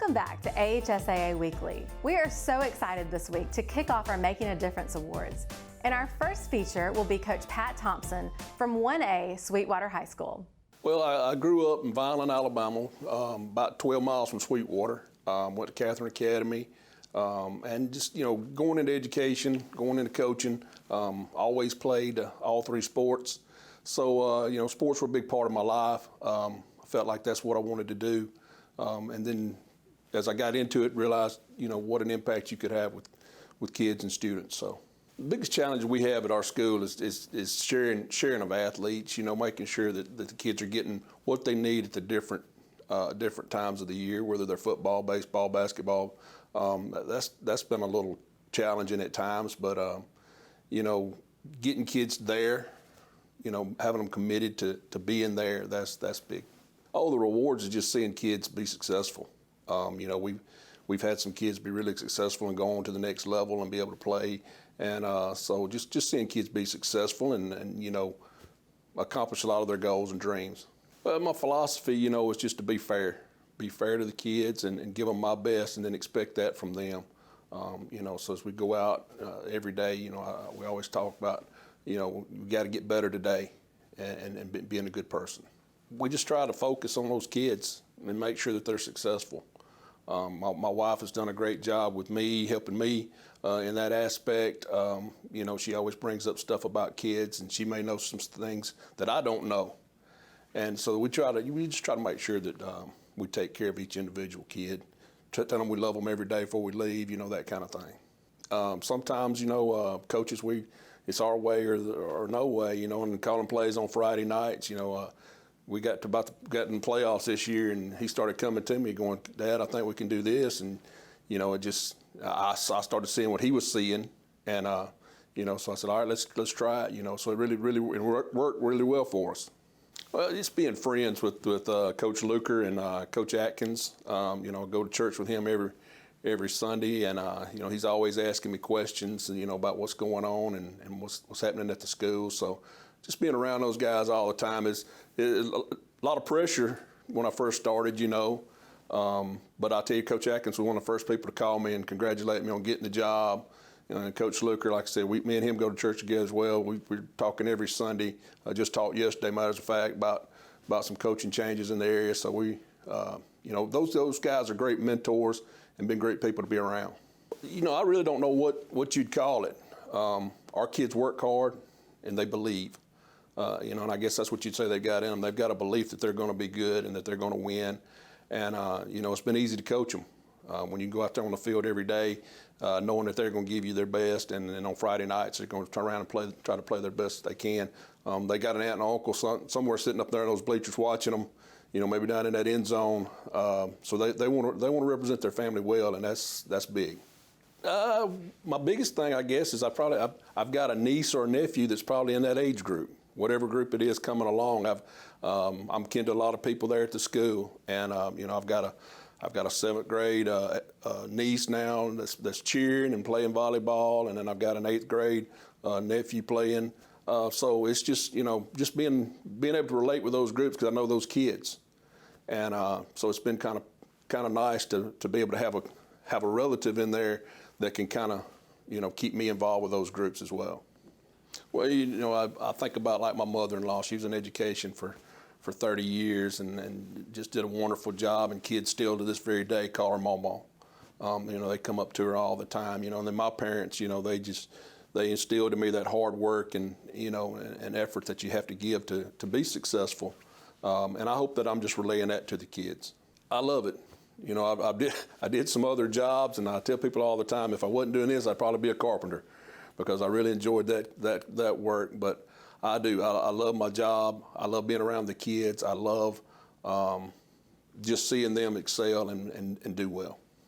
Welcome back to AHSAA Weekly. We are so excited this week to kick off our Making a Difference Awards. And our first feature will be Coach Pat Thompson from 1A Sweetwater High School. Well, I grew up in Violin, Alabama, about 12 miles from Sweetwater. Went to Catherine Academy, and just, going into education, going into coaching, always played all three sports. So, sports were a big part of my life. I felt like that's what I wanted to do. And then as I got into it, realized, what an impact you could have with kids and students. So the biggest challenge we have at our school is sharing of athletes, making sure that the kids are getting what they need at the different times of the year, whether they're football, baseball, basketball. That's been a little challenging at times, but, getting kids there, having them committed to being there, that's big. Oh, the rewards is just seeing kids be successful. We've had some kids be really successful and go on to the next level and be able to play. And so just seeing kids be successful and accomplish a lot of their goals and dreams. But my philosophy, is just to be fair to the kids and give them my best and then expect that from them. So as we go out every day, we always talk about, we got to get better today and being a good person. We just try to focus on those kids and make sure that they're successful. My wife has done a great job with me, helping me in that aspect. She always brings up stuff about kids, and she may know some things that I don't know. And so we just try to make sure that we take care of each individual kid. Tell them we love them every day before we leave, that kind of thing. Sometimes, coaches, it's our way or no way, and calling plays on Friday nights, we got in the playoffs this year, and he started coming to me going, "Dad, I think we can do this." And, I started seeing what he was seeing. And, so I said, all right, let's try it, So it really worked really well for us. Well, just being friends with Coach Luker and Coach Atkins. Go to church with him every Sunday, and he's always asking me questions, about what's going on and what's happening at the school. So just being around those guys all the time is a lot of pressure when I first started, but I'll tell you, Coach Atkins was one of the first people to call me and congratulate me on getting the job. And Coach Luker, like I said, me and him go to church together as well. We're talking every Sunday. I just talked yesterday, matter of fact, about some coaching changes in the area. So those guys are great mentors and been great people to be around. I really don't know what you'd call it. Our kids work hard and they believe. And I guess that's what you'd say they've got in them. They've got a belief that they're going to be good and that they're going to win. And, it's been easy to coach them. When you go out there on the field every day, knowing that they're going to give you their best, and then on Friday nights they're going to turn around and try to play their best they can. They got an aunt and uncle somewhere sitting up there in those bleachers watching them, maybe down in that end zone. So they want to represent their family well, and that's big. My biggest thing, I guess, is I've got a niece or a nephew that's probably in that age group. Whatever group it is coming along, I'm kin to a lot of people there at the school, and I've got a 7th grade niece now that's cheering and playing volleyball, and then I've got an 8th grade nephew playing. So it's just just being able to relate with those groups because I know those kids, and so it's been kind of nice to be able to have a relative in there that can kind of keep me involved with those groups as well. Well, I think about like my mother-in-law. She was in education for 30 years and just did a wonderful job, and kids still to this very day call her Mama. They come up to her all the time, and then my parents, they instilled in me that hard work and effort that you have to give to be successful. And I hope that I'm just relaying that to the kids. I love it. I did some other jobs, and I tell people all the time, if I wasn't doing this, I'd probably be a carpenter, because I really enjoyed that work. But I do. I love my job. I love being around the kids. I love just seeing them excel and do well.